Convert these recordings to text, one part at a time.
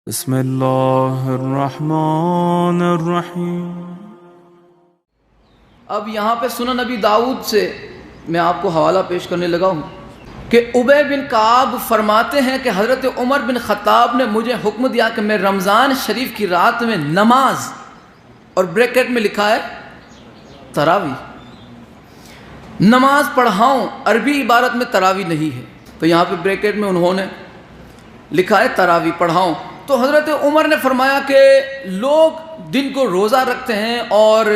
بسم اللہ الرحمن الرحیم۔ اب یہاں پہ سنن نبی داؤد سے میں آپ کو حوالہ پیش کرنے لگا ہوں کہ ابی بن کعب فرماتے ہیں کہ حضرت عمر بن خطاب نے مجھے حکم دیا کہ میں رمضان شریف کی رات میں نماز، اور بریکٹ میں لکھا ہے تراویح، نماز پڑھاؤں۔ عربی عبارت میں تراویح نہیں ہے، تو یہاں پہ بریکٹ میں انہوں نے لکھا ہے تراویح پڑھاؤں۔ تو حضرت عمر نے فرمایا کہ لوگ دن کو روزہ رکھتے ہیں اور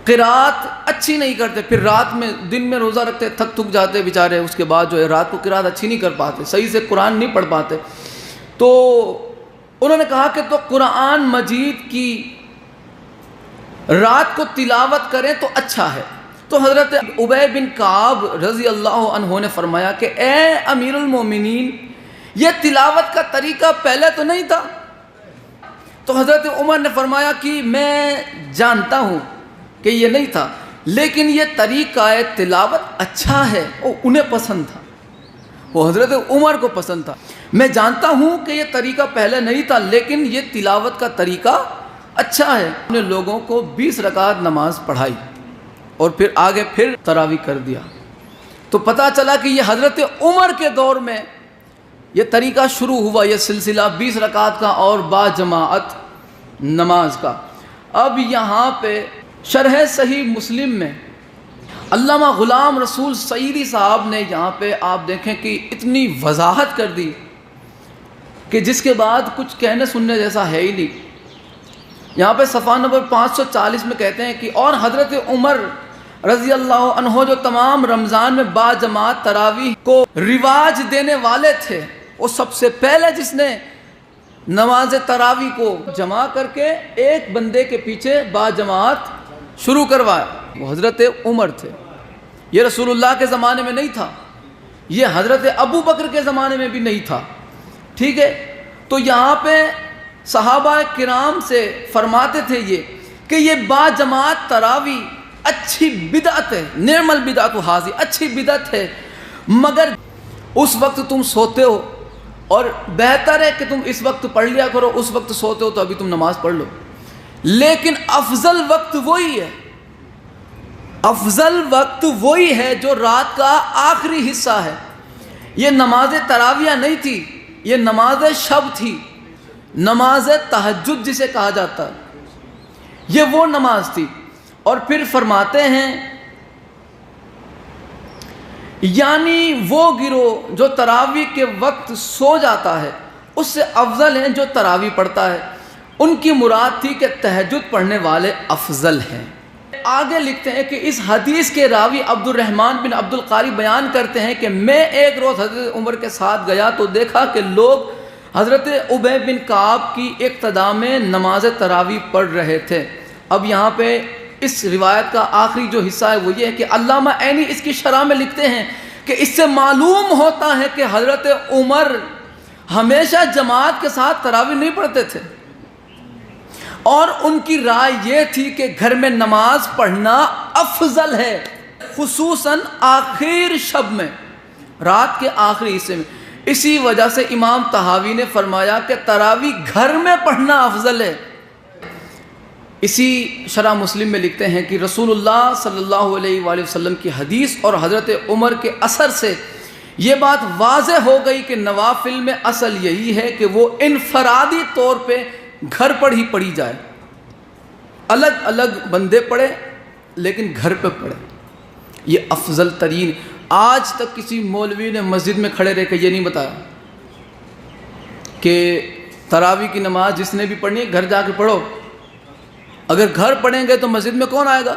قرات اچھی نہیں کرتے، پھر رات میں دن میں روزہ رکھتے تھک جاتے بیچارے، اس کے بعد جو ہے رات کو قرات اچھی نہیں کر پاتے، صحیح سے قرآن نہیں پڑھ پاتے۔ تو انہوں نے کہا کہ تو قرآن مجید کی رات کو تلاوت کریں تو اچھا ہے۔ تو حضرت ابی بن کعب رضی اللہ عنہ نے فرمایا کہ اے امیر المومنین، یہ تلاوت کا طریقہ پہلے تو نہیں تھا؟ تو حضرت عمر نے فرمایا کہ میں جانتا ہوں کہ یہ نہیں تھا، لیکن یہ طریقہ تلاوت اچھا ہے، وہ انہیں پسند تھا، وہ حضرت عمر کو پسند تھا۔ میں جانتا ہوں کہ یہ طریقہ پہلے نہیں تھا، لیکن یہ تلاوت کا طریقہ اچھا ہے۔ انہوں نے لوگوں کو 20 رکعت نماز پڑھائی اور پھر آگے پھر تراویح کر دیا۔ تو پتہ چلا کہ یہ حضرت عمر کے دور میں یہ طریقہ شروع ہوا، یہ سلسلہ 20 رکعت کا اور با جماعت نماز کا۔ اب یہاں پہ شرح صحیح مسلم میں علامہ غلام رسول سعیدی صاحب نے یہاں پہ آپ دیکھیں کہ اتنی وضاحت کر دی کہ جس کے بعد کچھ کہنے سننے جیسا ہے ہی نہیں۔ یہاں پہ صفحہ نمبر 540 میں کہتے ہیں کہ اور حضرت عمر رضی اللہ عنہ جو تمام رمضان میں با جماعت تراویح کو رواج دینے والے تھے، وہ سب سے پہلے جس نے نماز تراویح کو جمع کر کے ایک بندے کے پیچھے با جماعت شروع کروایا، وہ حضرت عمر تھے۔ یہ رسول اللہ کے زمانے میں نہیں تھا، یہ حضرت ابو بکر کے زمانے میں بھی نہیں تھا، ٹھیک ہے۔ تو یہاں پہ صحابہ کرام سے فرماتے تھے یہ کہ یہ با جماعت تراویح اچھی بدعت ہے، نعم البدعۃ ھذہ، اچھی بدعت ہے، مگر اس وقت تم سوتے ہو اور بہتر ہے کہ تم اس وقت پڑھ لیا کرو، اس وقت سوتے ہو تو ابھی تم نماز پڑھ لو، لیکن افضل وقت وہی ہے، افضل وقت وہی ہے جو رات کا آخری حصہ ہے۔ یہ نماز تراویح نہیں تھی، یہ نماز شب تھی، نماز تہجد جسے کہا جاتا ہے، یہ وہ نماز تھی۔ اور پھر فرماتے ہیں یعنی وہ گروہ جو تراویح کے وقت سو جاتا ہے اس سے افضل ہیں جو تراویح پڑھتا ہے۔ ان کی مراد تھی کہ تہجد پڑھنے والے افضل ہیں۔ آگے لکھتے ہیں کہ اس حدیث کے راوی عبد الرحمن بن عبد القاری بیان کرتے ہیں کہ میں ایک روز حضرت عمر کے ساتھ گیا تو دیکھا کہ لوگ حضرت ابی بن کعب کی اقتداء میں نماز تراویح پڑھ رہے تھے۔ اب یہاں پہ اس روایت کا آخری جو حصہ ہے وہ یہ ہے کہ علامہ عینی اس کی شرح میں لکھتے ہیں کہ اس سے معلوم ہوتا ہے کہ حضرت عمر ہمیشہ جماعت کے ساتھ تراویح نہیں پڑھتے تھے، اور ان کی رائے یہ تھی کہ گھر میں نماز پڑھنا افضل ہے، خصوصاً آخر شب میں، رات کے آخری حصے میں۔ اسی وجہ سے امام طحاوی نے فرمایا کہ تراویح گھر میں پڑھنا افضل ہے۔ اسی شرح مسلم میں لکھتے ہیں کہ رسول اللہ صلی اللہ علیہ وآلہ وسلم کی حدیث اور حضرت عمر کے اثر سے یہ بات واضح ہو گئی کہ نوافل میں اصل یہی ہے کہ وہ انفرادی طور پہ گھر پر ہی پڑھی جائے، الگ الگ بندے پڑھے لیکن گھر پہ پڑھے، یہ افضل ترین۔ آج تک کسی مولوی نے مسجد میں کھڑے رہ کے یہ نہیں بتایا کہ تراویح کی نماز جس نے بھی پڑھنی ہے گھر جا کے پڑھو۔ اگر گھر پڑھیں گے تو مسجد میں کون آئے گا؟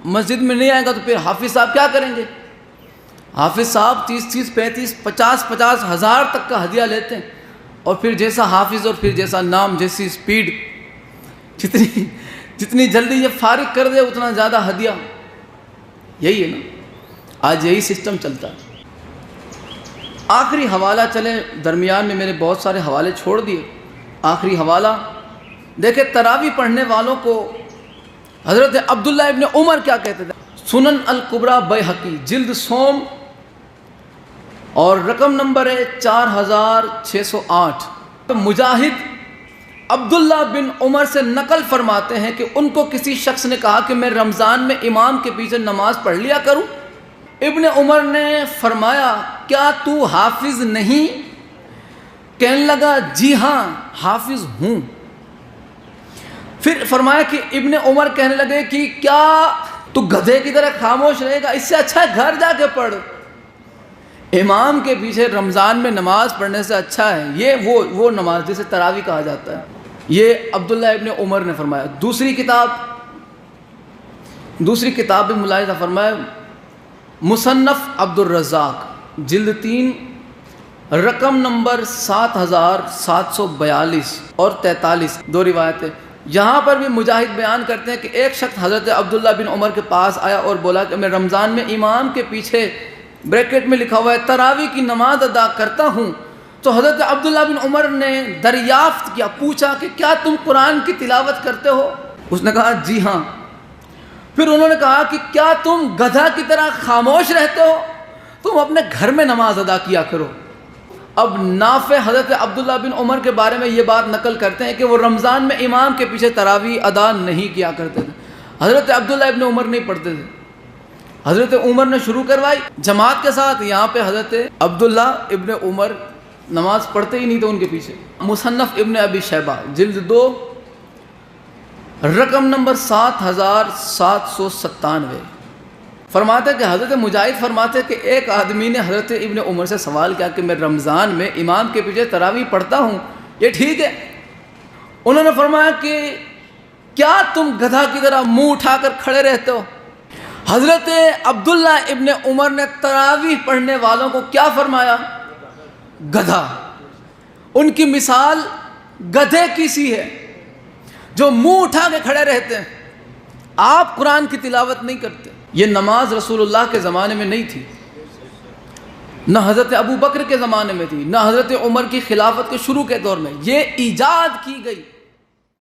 مسجد میں نہیں آئے گا تو پھر حافظ صاحب کیا کریں گے؟ حافظ صاحب 30 35 50 ہزار تک کا ہدیہ لیتے ہیں، اور پھر جیسا حافظ اور پھر جیسا نام، جیسی سپیڈ، جتنی جلدی یہ فارغ کر دے اتنا زیادہ ہدیہ۔ یہی ہے نا، آج یہی سسٹم چلتا ہے۔ آخری حوالہ چلیں، درمیان میں میں نے بہت سارے حوالے چھوڑ دیے۔ آخری حوالہ دیکھیں تراویح پڑھنے والوں کو حضرت عبداللہ ابن عمر کیا کہتے تھے۔ سنن الکبریٰ بیہقی جلد سوم اور رقم نمبر ہے 4608۔ مجاہد عبداللہ بن عمر سے نقل فرماتے ہیں کہ ان کو کسی شخص نے کہا کہ میں رمضان میں امام کے پیچھے نماز پڑھ لیا کروں۔ ابن عمر نے فرمایا کیا تو حافظ نہیں؟ کہنے لگا جی ہاں حافظ ہوں۔ پھر فرمایا کہ ابن عمر کہنے لگے کہ کیا تو گدھے کی طرح خاموش رہے گا؟ اس سے اچھا ہے گھر جا کے پڑھ، امام کے پیچھے رمضان میں نماز پڑھنے سے اچھا ہے یہ وہ نماز جسے تراویح کہا جاتا ہے۔ یہ عبداللہ ابن عمر نے فرمایا۔ دوسری کتاب بھی ملاحظہ فرمایا، مصنف عبد الرزاق جلد 3 رقم نمبر 7742 اور 43، دو روایتیں۔ یہاں پر بھی مجاہد بیان کرتے ہیں کہ ایک شخص حضرت عبداللہ بن عمر کے پاس آیا اور بولا کہ میں رمضان میں امام کے پیچھے بریکٹ میں لکھا ہوا ہے تراویح کی نماز ادا کرتا ہوں۔ تو حضرت عبداللہ بن عمر نے دریافت کیا، پوچھا کہ کیا تم قرآن کی تلاوت کرتے ہو؟ اس نے کہا جی ہاں۔ پھر انہوں نے کہا کہ کیا تم گدھا کی طرح خاموش رہتے ہو؟ تم اپنے گھر میں نماز ادا کیا کرو۔ اب نافع حضرت عبداللہ بن عمر کے بارے میں یہ بات نقل کرتے ہیں کہ وہ رمضان میں امام کے پیچھے تراویح ادا نہیں کیا کرتے تھے۔ حضرت عبداللہ ابن عمر نہیں پڑھتے تھے، حضرت عمر نے شروع کروائی جماعت کے ساتھ، یہاں پہ حضرت عبداللہ ابن عمر نماز پڑھتے ہی نہیں تھے ان کے پیچھے۔ مصنف ابن ابی شیبہ جلد 2 رقم نمبر 7797 فرماتے کہ حضرت مجاہد فرماتے کہ ایک آدمی نے حضرت ابن عمر سے سوال کیا کہ میں رمضان میں امام کے پیچھے تراویح پڑھتا ہوں، یہ ٹھیک ہے؟ انہوں نے فرمایا کہ کیا تم گدھا کی طرح منہ اٹھا کر کھڑے رہتے ہو؟ حضرت عبداللہ ابن عمر نے تراویح پڑھنے والوں کو کیا فرمایا؟ گدھا۔ ان کی مثال گدھے کی سی ہے جو منہ اٹھا کے کھڑے رہتے ہیں۔ آپ قرآن کی تلاوت نہیں کرتے۔ یہ نماز رسول اللہ کے زمانے میں نہیں تھی، نہ حضرت ابو بکر کے زمانے میں تھی، نہ حضرت عمر کی خلافت کے شروع کے دور میں، یہ ایجاد کی گئی۔